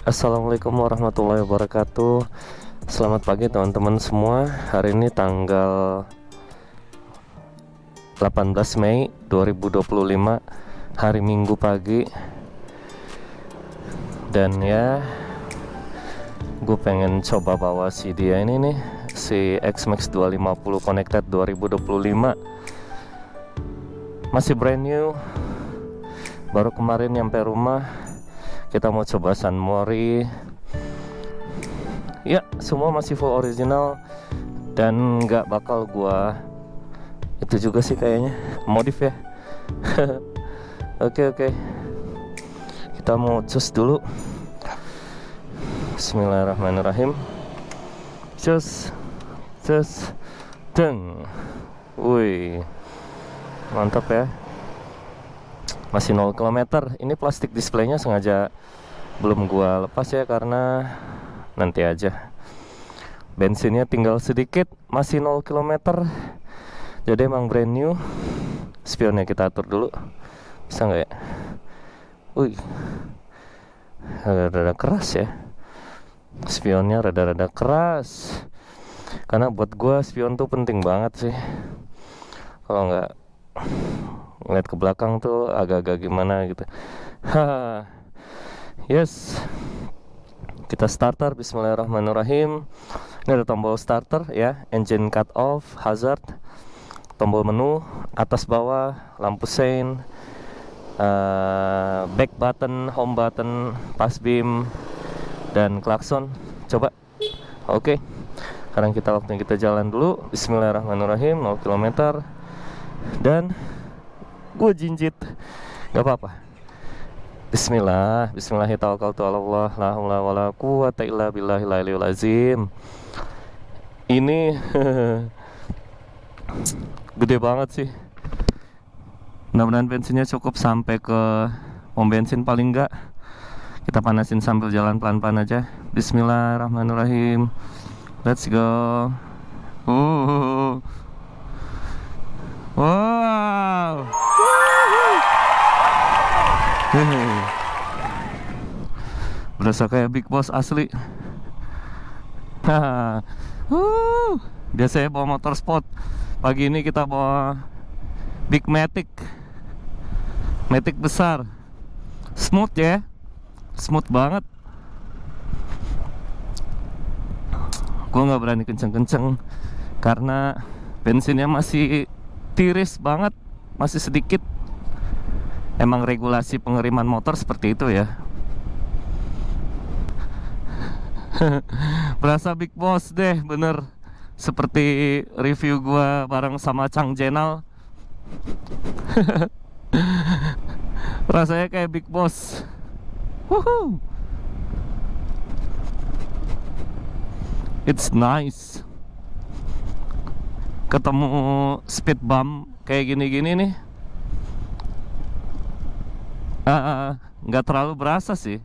Assalamualaikum warahmatullahi wabarakatuh. Selamat pagi teman-teman semua. Hari ini tanggal 18 Mei 2025, hari Minggu pagi. Dan ya, gue pengen coba bawa si dia ini nih, si X-Max 250 Connected 2025. Masih brand new, baru kemarin nyampe rumah. Kita mau coba San Mori. Ya, semua masih full original dan nggak bakal gua itu juga sih kayaknya modif ya. Oke. Kita mau cus dulu. Bismillahirrahmanirrahim. Cus. Deng. Wih. Mantap ya. Masih 0 km. Ini plastik displaynya sengaja belum gua lepas ya, karena nanti aja. Bensinnya tinggal sedikit, masih 0 km. Jadi emang brand new. Spionnya kita atur dulu. Bisa nggak ya? Wih, rada-rada keras ya. Spionnya rada-rada keras. Karena buat gua spion tuh penting banget sih. Kalau nggak ngeliat ke belakang tuh agak-agak gimana gitu. Yes. Kita starter. Bismillahirrahmanirrahim. Ini ada tombol starter ya, engine cut off, hazard, tombol menu, atas bawah, lampu sein, back button, home button, pass beam, dan klakson. Coba. Oke. Sekarang waktunya kita jalan dulu. Bismillahirrahmanirrahim. 0 km. Dan gue jinjit, gak apa-apa. Bismillahirrahmanirrahim. La haula wala quwwata illa billahil aliyil azim. Ini gede banget sih. Mudah-mudahan bensinnya cukup sampai ke pom bensin paling enggak. Kita panasin sambil jalan pelan-pelan aja. Bismillahirrahmanirrahim. Let's go. Wow. Berasa kayak Big Boss asli. Biasanya bawa motor sport. Pagi ini kita bawa Big Matic besar. Smooth ya. Smooth banget. Gue gak berani kenceng-kenceng karena bensinnya masih tiris banget, masih sedikit. Emang regulasi pengiriman motor seperti itu ya. Berasa Big Boss deh, bener. Seperti review gua bareng sama Chang Jenal. Rasanya kayak Big Boss. Woohoo. It's nice. Ketemu speed bump kayak gini-gini nih, nggak terlalu berasa sih,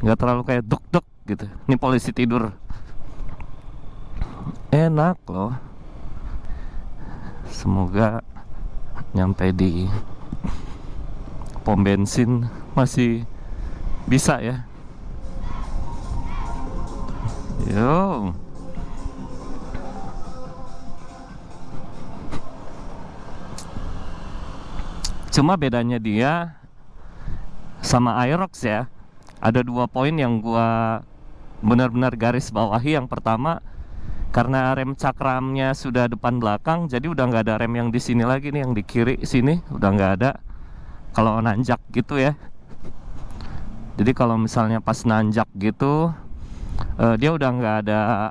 nggak terlalu kayak duk-duk gitu. Ini polisi tidur, enak loh. Semoga nyampe di pom bensin masih bisa ya. Yo. Cuma bedanya dia sama Aerox ya, ada 2 poin yang gua benar-benar garis bawahi. Yang pertama, karena rem cakramnya sudah depan belakang, jadi udah nggak ada rem yang di sini lagi nih, yang di kiri sini udah nggak ada. Kalau nanjak gitu ya. Jadi kalau misalnya pas nanjak gitu, dia udah nggak ada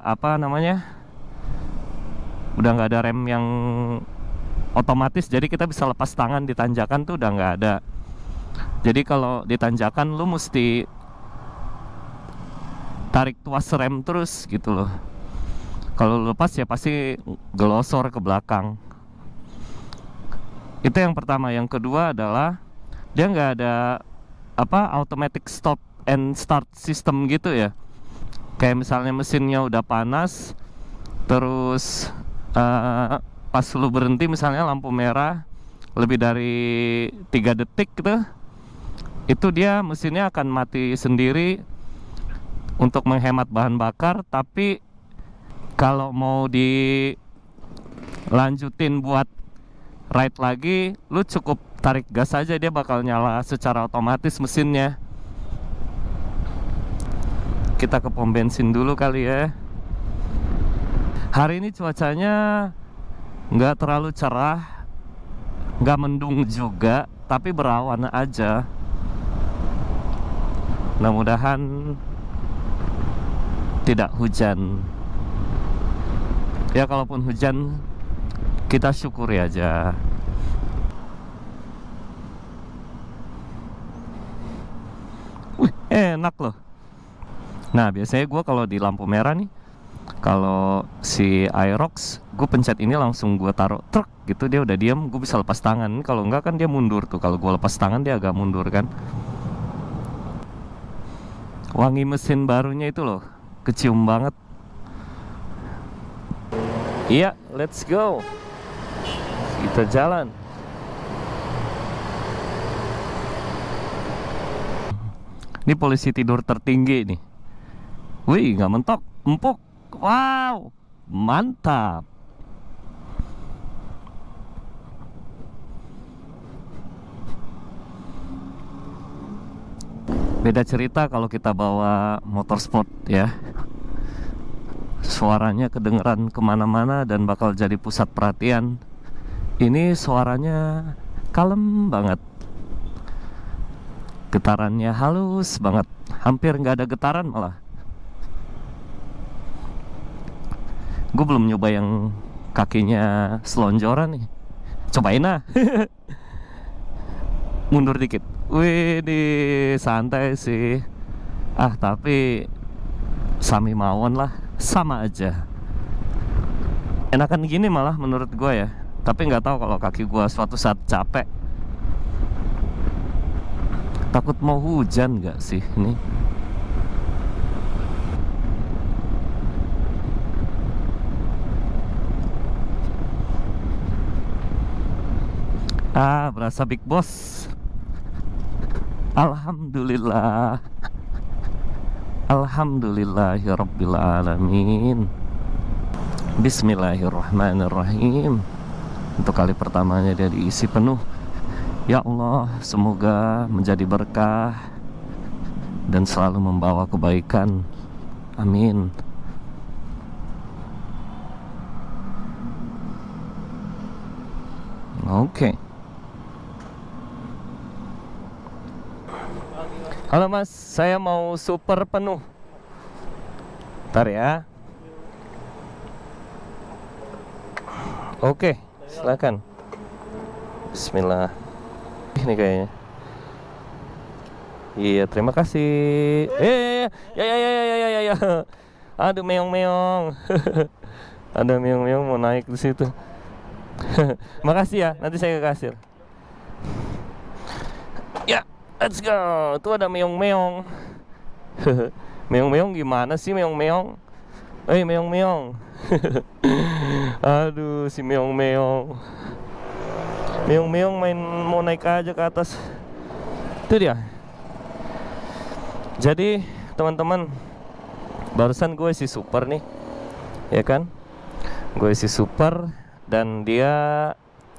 udah nggak ada rem yang otomatis, jadi kita bisa lepas tangan di tanjakan tuh udah nggak ada. Jadi kalau di tanjakan lu mesti tarik tuas rem terus gitu loh. Kalau lepas ya pasti gelosor ke belakang. Itu yang pertama. Yang kedua adalah dia nggak ada automatic stop and start system gitu ya. Kayak misalnya mesinnya udah panas, terus pas lu berhenti misalnya lampu merah lebih dari 3 detik gitu, itu dia mesinnya akan mati sendiri untuk menghemat bahan bakar. Tapi kalau mau dilanjutin buat ride lagi, lu cukup tarik gas aja, dia bakal nyala secara otomatis mesinnya. Kita ke pom bensin dulu kali ya. Hari ini cuacanya nggak terlalu cerah, nggak mendung juga, tapi berawan aja. Mudah-mudahan tidak hujan. Ya kalaupun hujan, kita syukuri aja. Wih, enak loh. Nah, biasanya gue kalau di lampu merah nih, kalau si Aerox, gue pencet ini langsung gue taruh truk gitu, dia udah diam, gue bisa lepas tangan. Kalau enggak kan dia mundur tuh, kalau gue lepas tangan dia agak mundur kan. Wangi mesin barunya itu loh, kecium banget. Iya, let's go. Kita jalan. Ini polisi tidur tertinggi nih. Wih, nggak mentok, empuk. Wow, mantap. Beda cerita kalau kita bawa motor sport ya. Suaranya kedengeran kemana-mana dan bakal jadi pusat perhatian. Ini suaranya kalem banget. Getarannya halus banget, hampir nggak ada getaran malah. Gue belum nyoba yang kakinya selonjoran nih. Cobain ah. Mundur dikit. Wih, santai sih. Ah, tapi sami mawon lah, sama aja. Enakan gini malah menurut gue ya. Tapi nggak tahu kalau kaki gue suatu saat capek. Takut mau hujan nggak sih ini? Ah, berasa big boss. Alhamdulillah. Alhamdulillahirabbil alamin. Bismillahirrahmanirrahim. Untuk kali pertamanya dia diisi penuh. Ya Allah, semoga menjadi berkah dan selalu membawa kebaikan. Amin. Oke. Halo Mas, saya mau super penuh. Ntar ya. Oke, silakan. Bismillah. Ini kayaknya. Iya, terima kasih. Ya. Aduh, meong-meong. Ada meong-meong mau naik di situ. Makasih ya, nanti saya ke kasir. Ya, let's go. Tuh ada meong-meong. Meong-meong gimana sih meong-meong? Meong-meong. Aduh, si meong-meong. Meong-meong main mau naik aja ke atas. Itu dia. Jadi teman-teman, barusan gue isi super nih, ya kan? Gue isi super dan dia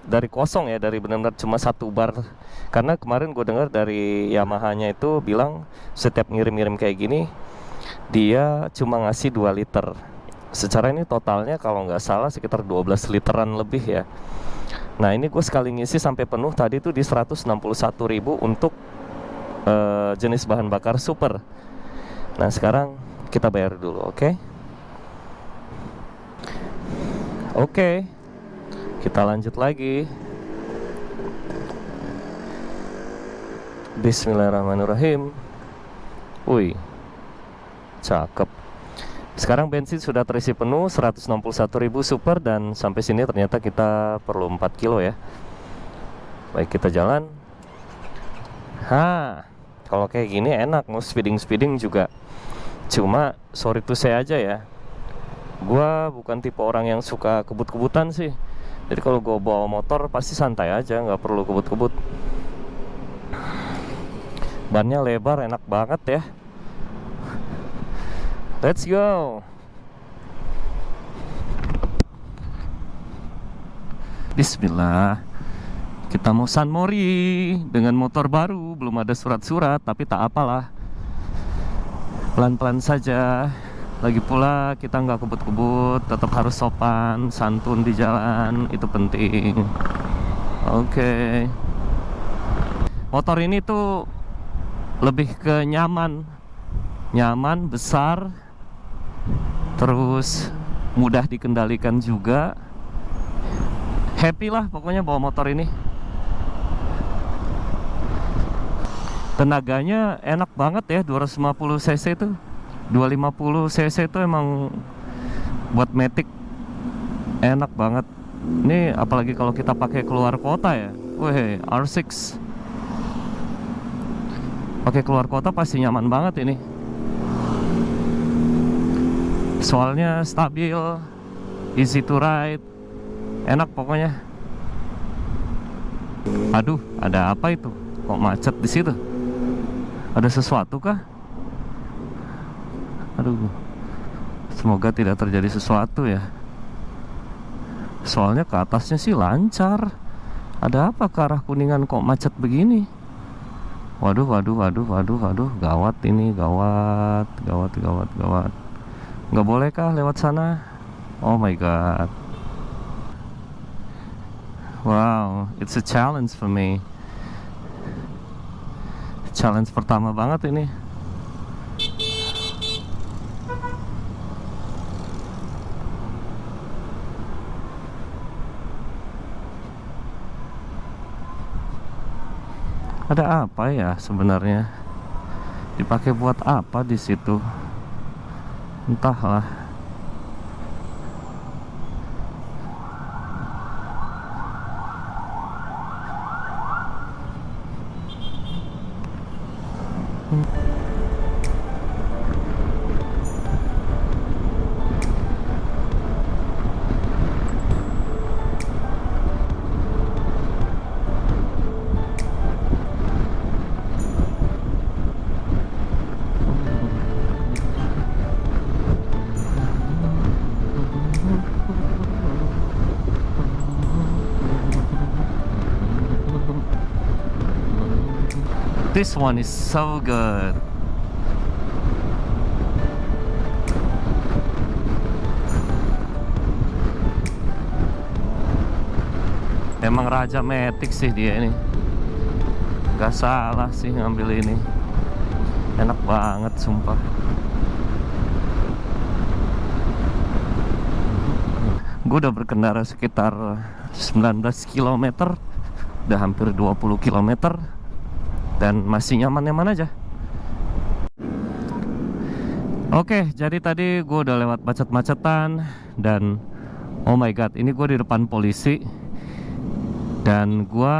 dari kosong ya, dari benar-benar cuma 1 bar. Karena kemarin gue dengar dari Yamaha-nya itu bilang setiap ngirim-ngirim kayak gini dia cuma ngasih 2 liter. Secara ini totalnya kalau nggak salah sekitar 12 literan lebih ya. Nah ini gue sekali ngisi sampai penuh tadi tuh di 161.000 untuk jenis bahan bakar super. Nah sekarang kita bayar dulu, oke? Oke, kita lanjut lagi. Bismillahirrahmanirrahim. Wih, cakep. Sekarang bensin sudah terisi penuh 161.000 super. Dan sampai sini ternyata kita perlu 4 kilo ya. Baik, kita jalan. Kalau kayak gini enak, mau speeding juga. Cuma sorry to say aja ya, gua bukan tipe orang yang suka kebut-kebutan sih. Jadi kalau gua bawa motor pasti santai aja, nggak perlu kebut-kebut. Bannya lebar, enak banget ya. Let's go. Bismillah. Kita mau San Mori dengan motor baru, belum ada surat-surat, tapi tak apalah. Pelan-pelan saja. Lagi pula kita nggak kebut-kebut, tetap harus sopan, santun di jalan, itu penting. Oke. Motor ini tuh lebih ke nyaman, besar, terus mudah dikendalikan juga. Happy lah pokoknya bawa motor ini. Tenaganya enak banget ya, 250 cc itu. 250 cc itu emang buat Matic enak banget. Ini apalagi kalau kita pakai keluar kota ya. Wih, R6 pakai keluar kota pasti nyaman banget ini. Soalnya stabil, easy to ride, enak pokoknya. Aduh, ada apa itu? Kok macet di situ? Ada sesuatu kah? Aduh, semoga tidak terjadi sesuatu ya. Soalnya ke atasnya sih lancar. Ada apa ke arah Kuningan kok macet begini? Waduh, gawat ini, gawat. Nggak boleh kah lewat sana? Oh my god. Wow, it's a challenge for me. Challenge pertama banget ini. Ada apa ya sebenarnya? Dipakai buat apa di situ? Entahlah. This one is so good. Emang raja Matic sih dia ini. Gak salah sih ngambil ini. Enak banget sumpah. Gue udah berkendara sekitar 19 km, udah hampir 20 km, dan masih nyaman-nyaman aja. Oke, jadi tadi gue udah lewat macet-macetan, dan oh my god, ini gue di depan polisi, dan gue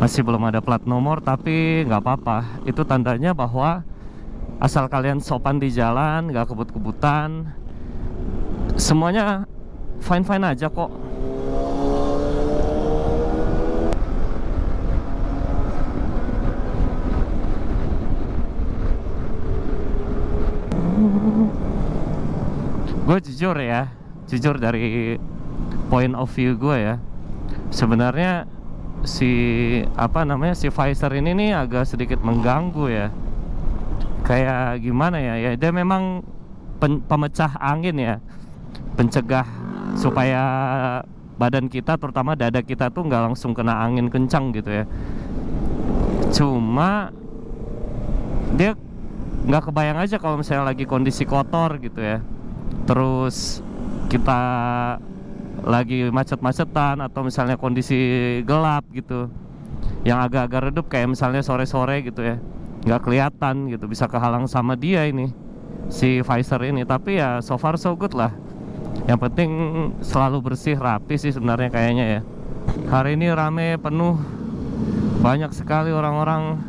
masih belum ada plat nomor, tapi nggak apa-apa. Itu tandanya bahwa asal kalian sopan di jalan, nggak kebut-kebutan, semuanya fine-fine aja kok. Gue jujur dari point of view gue ya, sebenarnya si visor ini nih agak sedikit mengganggu ya. Kayak gimana ya, dia memang pemecah angin ya, pencegah supaya badan kita, terutama dada kita tuh nggak langsung kena angin kencang gitu ya. Cuma dia nggak kebayang aja kalau misalnya lagi kondisi kotor gitu ya, terus kita lagi macet-macetan, atau misalnya kondisi gelap gitu yang agak-agak redup, kayak misalnya sore-sore gitu ya, nggak kelihatan gitu, bisa kehalang sama dia ini, si visor ini. Tapi ya so far so good lah. Yang penting selalu bersih, rapi sih sebenarnya kayaknya ya. Hari ini rame, penuh, banyak sekali orang-orang.